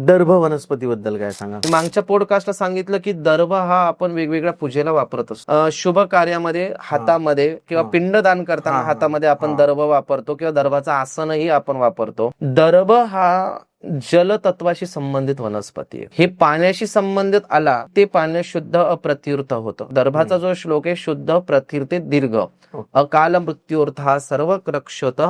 दर्भ वनस्पतीबद्दल काय सांगा? मागच्या पॉडकास्टला सांगितलं की दर्भ हा आपण वेगवेगळ्या पूजेला वापरत असतो. शुभ कार्यामध्ये हातामध्ये किंवा पिंडदान करताना हातामध्ये आपण दर्भ वापरतो किंवा दर्भाचं आसनही आपण वापरतो. दर्भ हा जलतत्वाशी संबंधित वनस्पती आहे. हे पाण्याशी संबंधित आला ते पाणी शुद्ध अप्रतिर्थ होतं. दर्भाचा जो श्लोक आहे, शुद्ध प्रतीर्थे दीर्घ अकाल मृत्यूर्थ हा सर्व रक्षत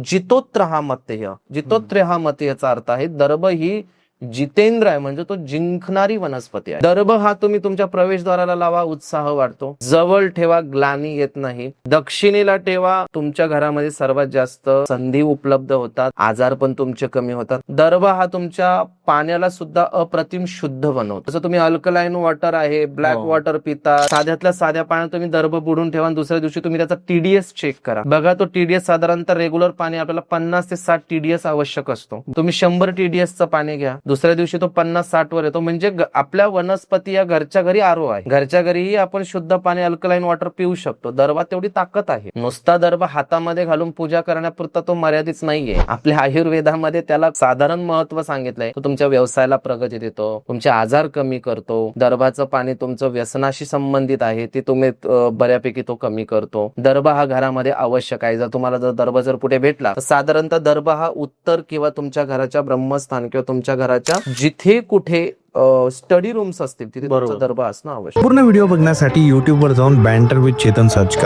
जितोत्र हा मतेय. जितोत्र हा मतेयचा अर्थ आहे दर्भ ही जितेंद्र आहे, म्हणजे तो जिंकणारी वनस्पती आहे. दर्भ हा तुम्ही तुमच्या प्रवेशद्वाराला लावा, उत्साह वाढतो. जवळ ठेवा, ग्लानी येत नाही. दक्षिणेला ठेवा, तुमच्या घरामध्ये सर्वात जास्त संधी उपलब्ध होतात, आजार पण तुमचे कमी होतात. दर्भ हा तुमच्या पाण्याला सुद्धा अप्रतिम शुद्ध बनवतो. जसं तुम्ही अल्कलाईन वॉटर आहे, ब्लॅक वॉटर पिता, साध्यातल्या साध्या पाण्यात तुम्ही दर्भ बुडून ठेवा, दुसऱ्या दिवशी तुम्ही त्याचा TDS चेक करा. बघा तो TDS साधारणतः रेग्युलर पाणी आपल्याला 50 ते 60 TDS आवश्यक असतो. तुम्ही 100 TDSचं पाणी घ्या, दुसऱ्या दिवशी तो 50-60 वर येतो. म्हणजे आपल्या वनस्पती या घरच्या घरी आरो आहे. घरच्या घरीही आपण शुद्ध पाणी अल्कलाईन वॉटर पिऊ शकतो. दर्भात तेवढी ताकद आहे. नुसता दर्भ हातामध्ये घालून पूजा करण्यापुरता तो मर्यादित नाहीये. आपल्या आयुर्वेदामध्ये त्याला साधारण महत्व सांगितलंय. तो तुमच्या व्यवसायाला प्रगती देतो, तुमचे आजार कमी करतो. दर्भाचं पाणी तुमचं व्यसनाशी संबंधित आहे, ते तुम्ही बऱ्यापैकी तो कमी करतो. दर्भ हा घरामध्ये आवश्यक आहे. जर तुम्हाला जर दर्भ जर कुठे भेटला तर साधारणतः दर्भ हा उत्तर किंवा तुमच्या घराच्या ब्रह्मस्थान किंवा तुमच्या घराच्या जिथे कुठे स्टडी रूम्स असतील तिथे दर्भ असणं आवश्यक. पूर्ण व्हिडिओ बघण्यासाठी YouTube वर जाऊन बँटर विथ चेतन सर्च करा.